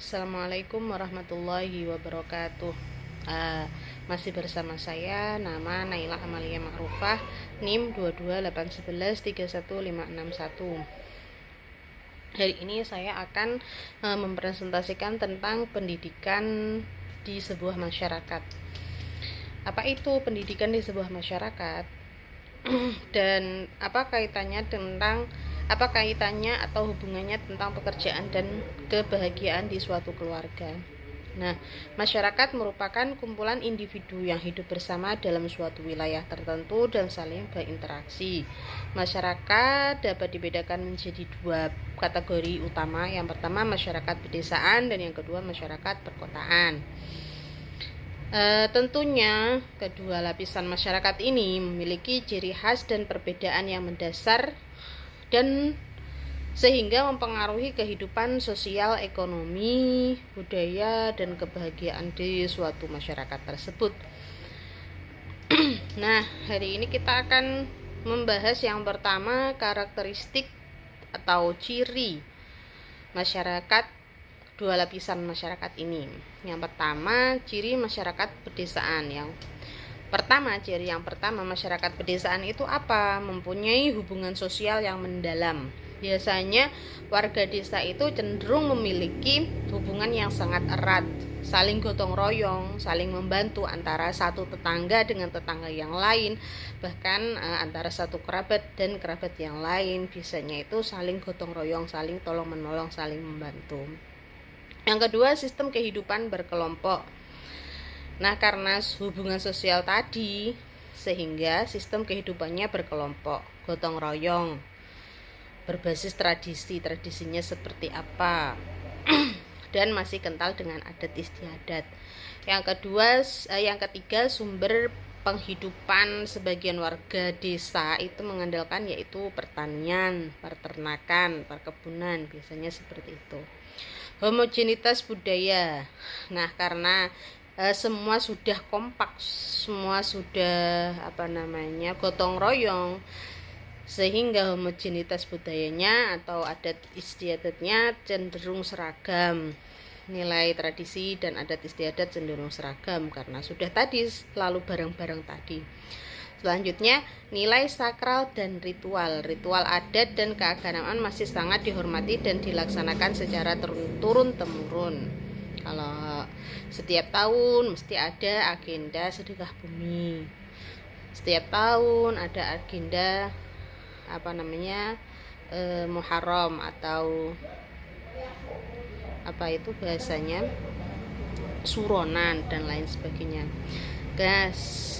Assalamualaikum warahmatullahi wabarakatuh. Uh, Masih bersama saya, nama Naila Amalia Ma'rufah, NIM 228113151. Hari ini saya akan mempresentasikan tentang pendidikan di sebuah masyarakat. Apa itu pendidikan di sebuah masyarakat? Dan apa kaitannya atau hubungannya tentang pekerjaan dan kebahagiaan di suatu keluarga. Nah, masyarakat merupakan kumpulan individu yang hidup bersama dalam suatu wilayah tertentu dan saling berinteraksi. Masyarakat dapat dibedakan menjadi dua kategori utama. Yang pertama masyarakat pedesaan dan yang kedua masyarakat perkotaan. Tentunya kedua lapisan masyarakat ini memiliki ciri khas dan perbedaan yang mendasar dan sehingga mempengaruhi kehidupan sosial, ekonomi, budaya, dan kebahagiaan di suatu masyarakat tersebut. Nah, hari ini kita akan membahas yang pertama, karakteristik atau ciri masyarakat dua lapisan masyarakat ini. Yang pertama, ciri masyarakat pedesaan. Ciri yang pertama masyarakat pedesaan itu apa? Mempunyai hubungan sosial yang mendalam. Biasanya warga desa itu cenderung memiliki hubungan yang sangat erat, saling gotong royong, saling membantu antara satu tetangga dengan tetangga yang lain, bahkan antara satu kerabat dan kerabat yang lain. Biasanya itu saling gotong royong, saling tolong menolong, saling membantu. Yang kedua, sistem kehidupan berkelompok. Nah, karena hubungan sosial tadi, sehingga sistem kehidupannya berkelompok, gotong royong, berbasis tradisinya seperti apa, dan masih kental dengan adat istiadat. Yang ketiga, sumber penghidupan sebagian warga desa itu mengandalkan yaitu pertanian, peternakan, perkebunan, biasanya seperti itu. Homogenitas budaya. Nah, karena semua sudah kompak, semua sudah gotong royong, sehingga homogenitas budayanya atau adat istiadatnya cenderung seragam. Nilai tradisi dan adat istiadat cenderung seragam karena sudah tadi selalu bareng-bareng tadi. Selanjutnya, nilai sakral dan ritual. Ritual adat dan keagamaan masih sangat dihormati dan dilaksanakan secara turun-temurun. Kalau setiap tahun mesti ada agenda sedekah bumi. Setiap tahun ada agenda Muharram atau bahasanya suronan dan lain sebagainya.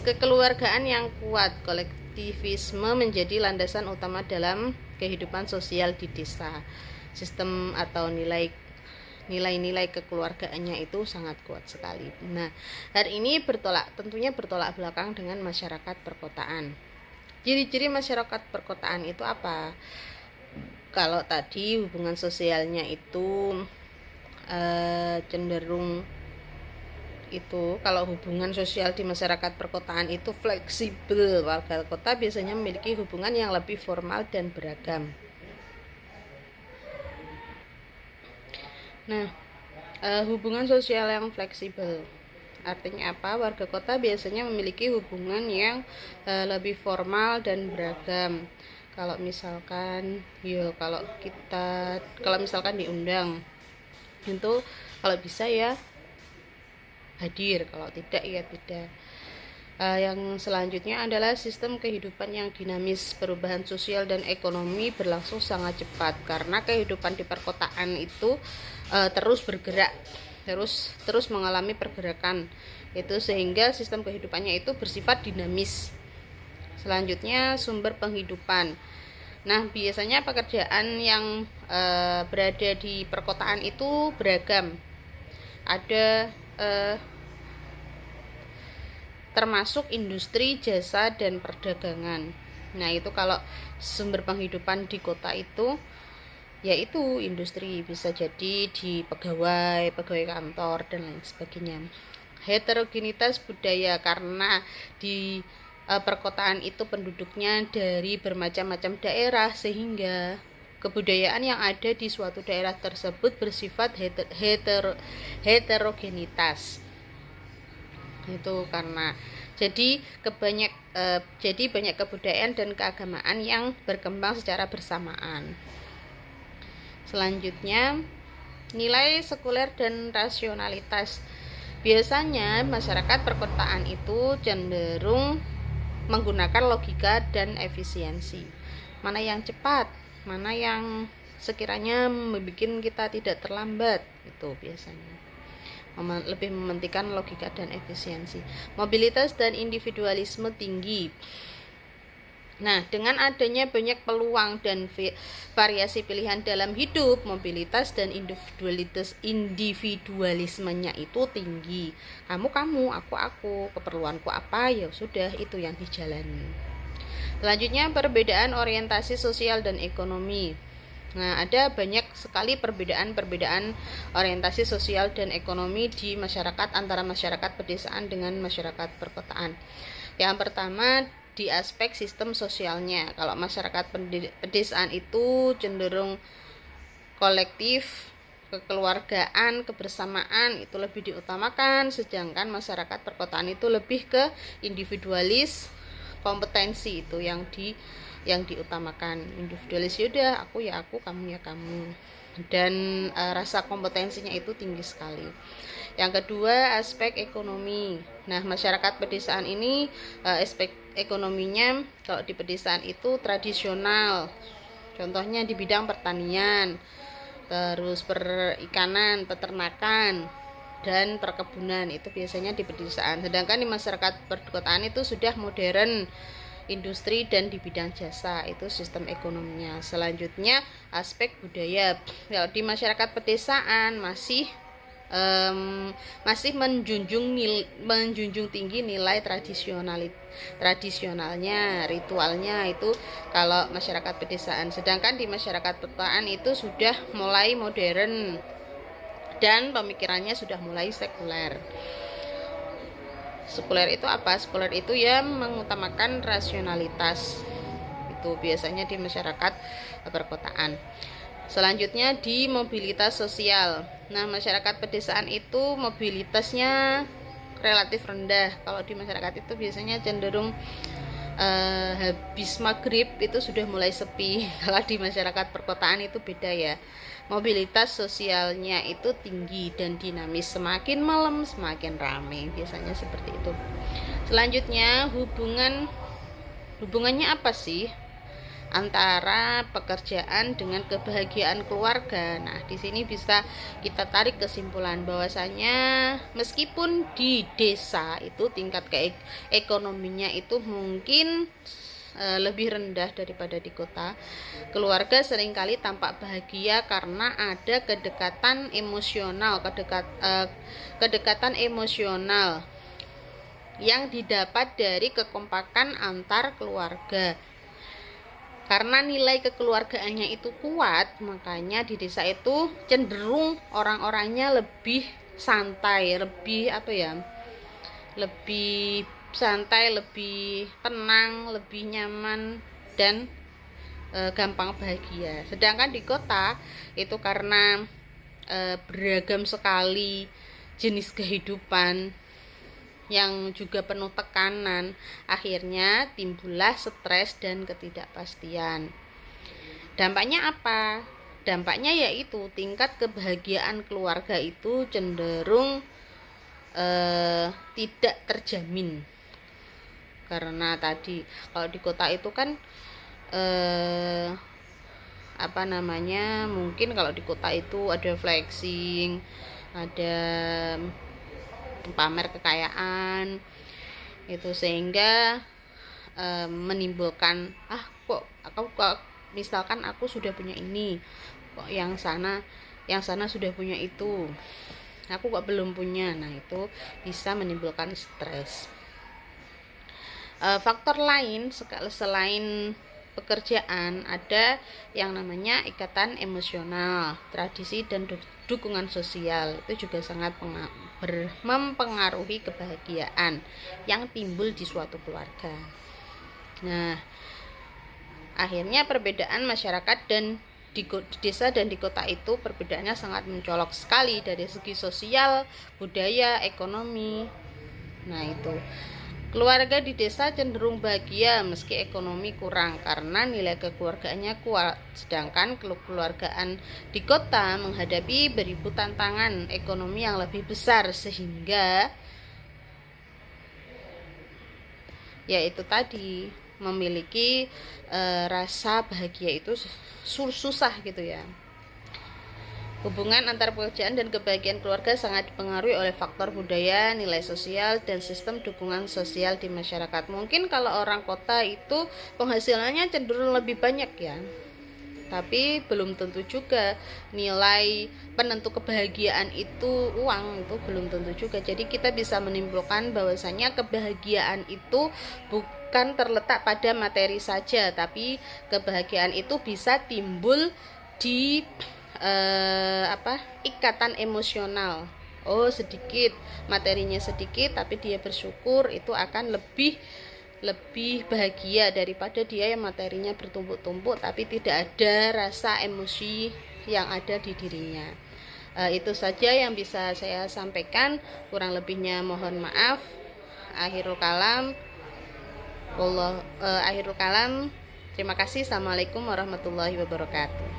Kekeluargaan yang kuat, kolektivisme menjadi landasan utama dalam kehidupan sosial di desa. Sistem atau nilai-nilai kekeluargaannya itu sangat kuat sekali. Nah, hari ini tentunya bertolak belakang dengan masyarakat perkotaan. Ciri-ciri masyarakat perkotaan itu apa? Kalau tadi hubungan sosialnya itu cenderung itu, kalau hubungan sosial di masyarakat perkotaan itu fleksibel. Warga kota biasanya memiliki hubungan yang lebih formal dan beragam. Nah, hubungan sosial yang fleksibel artinya apa? Warga kota biasanya memiliki hubungan yang lebih formal dan beragam. Kalau misalkan diundang itu kalau bisa ya hadir, kalau tidak ya tidak. Yang selanjutnya adalah sistem kehidupan yang dinamis. Perubahan sosial dan ekonomi berlangsung sangat cepat karena kehidupan di perkotaan itu terus bergerak, terus mengalami pergerakan itu, sehingga sistem kehidupannya itu bersifat dinamis. Selanjutnya, sumber penghidupan. Nah, biasanya pekerjaan yang berada di perkotaan itu beragam. Ada termasuk industri, jasa, dan perdagangan. Nah, itu kalau sumber penghidupan di kota itu yaitu industri, bisa jadi di pegawai kantor dan lain sebagainya. Heterogenitas budaya, karena di perkotaan itu penduduknya dari bermacam-macam daerah, sehingga kebudayaan yang ada di suatu daerah tersebut bersifat heterogenitas. Itu karena jadi banyak kebudayaan dan keagamaan yang berkembang secara bersamaan. Selanjutnya, nilai sekuler dan rasionalitas. Biasanya masyarakat perkotaan itu cenderung menggunakan logika dan efisiensi. Mana yang cepat, mana yang sekiranya membuat kita tidak terlambat, itu biasanya lebih mementingkan logika dan efisiensi. Mobilitas dan individualisme tinggi. Nah, dengan adanya banyak peluang dan variasi pilihan dalam hidup, mobilitas dan individualismenya itu tinggi. Kamu, aku, keperluanku apa, ya sudah, itu yang dijalani. Selanjutnya, perbedaan orientasi sosial dan ekonomi. Nah, ada banyak sekali perbedaan orientasi sosial dan ekonomi di masyarakat antara masyarakat pedesaan dengan masyarakat perkotaan. Yang pertama, di aspek sistem sosialnya. Kalau masyarakat pedesaan itu cenderung kolektif, kekeluargaan, kebersamaan itu lebih diutamakan, sedangkan masyarakat perkotaan itu lebih ke individualis, kompetensi itu yang diutamakan. Individualis yaudah, aku ya aku, kamu ya kamu, dan rasa kompetensinya itu tinggi sekali. Yang kedua, aspek ekonomi. Nah, masyarakat pedesaan ini aspek ekonominya kalau di pedesaan itu tradisional. Contohnya di bidang pertanian, terus perikanan, peternakan, dan perkebunan, itu biasanya di pedesaan. Sedangkan di masyarakat perkotaan itu sudah modern, industri dan di bidang jasa, itu sistem ekonominya. Selanjutnya, aspek budaya. Kalau di masyarakat pedesaan masih menjunjung tinggi nilai tradisionalnya, ritualnya, itu kalau masyarakat pedesaan. Sedangkan di masyarakat perkotaan itu sudah mulai modern dan pemikirannya sudah mulai sekuler. Sekuler itu apa? Sekuler itu ya mengutamakan rasionalitas. Itu biasanya di masyarakat perkotaan. Selanjutnya, di mobilitas sosial. Nah, masyarakat pedesaan itu mobilitasnya relatif rendah. Kalau di masyarakat itu biasanya cenderung habis maghrib itu sudah mulai sepi. Kalau di masyarakat perkotaan itu beda ya. Mobilitas sosialnya itu tinggi dan dinamis, semakin malam semakin ramai, biasanya seperti itu. Selanjutnya, hubungannya apa sih antara pekerjaan dengan kebahagiaan keluarga? Nah, di sini bisa kita tarik kesimpulan bahwasanya meskipun di desa itu tingkat ekonominya itu mungkin lebih rendah daripada di kota, keluarga seringkali tampak bahagia karena ada kedekatan emosional yang didapat dari kekompakan antar keluarga. Karena nilai kekeluargaannya itu kuat, makanya di desa itu cenderung orang-orangnya lebih santai, lebih tenang, lebih nyaman, dan gampang bahagia. Sedangkan di kota itu karena beragam sekali jenis kehidupan yang juga penuh tekanan, akhirnya timbullah stres dan ketidakpastian. Dampaknya apa? Dampaknya yaitu tingkat kebahagiaan keluarga itu cenderung tidak terjamin. Karena tadi kalau di kota itu kan mungkin kalau di kota itu ada flexing, ada pamer kekayaan, itu sehingga menimbulkan misalkan aku sudah punya ini, kok yang sana sudah punya itu, aku kok belum punya. Nah, itu bisa menimbulkan stres. Faktor lain selain pekerjaan, ada yang namanya ikatan emosional, tradisi dan dukungan sosial. Itu juga sangat mempengaruhi kebahagiaan yang timbul di suatu keluarga. Nah, akhirnya perbedaan masyarakat dan di desa dan di kota itu perbedaannya sangat mencolok sekali dari segi sosial, budaya, ekonomi. Nah itu, keluarga di desa cenderung bahagia meski ekonomi kurang karena nilai kekeluargaannya kuat, sedangkan kekeluargaan di kota menghadapi beribu tantangan ekonomi yang lebih besar, sehingga yaitu tadi memiliki rasa bahagia itu susah gitu ya. Hubungan antara pekerjaan dan kebahagiaan keluarga sangat dipengaruhi oleh faktor budaya, nilai sosial, dan sistem dukungan sosial di masyarakat. Mungkin kalau orang kota itu penghasilannya cenderung lebih banyak ya, tapi belum tentu juga nilai penentu kebahagiaan itu uang, itu belum tentu juga. Jadi kita bisa menimbulkan bahwasanya kebahagiaan itu bukan terletak pada materi saja, tapi kebahagiaan itu bisa timbul di ikatan emosional. Oh, sedikit materinya sedikit tapi dia bersyukur, itu akan lebih bahagia daripada dia yang materinya bertumpuk-tumpuk tapi tidak ada rasa emosi yang ada di dirinya. Itu saja yang bisa saya sampaikan, kurang lebihnya mohon maaf. Akhirul kalam, terima kasih. Assalamualaikum warahmatullahi wabarakatuh.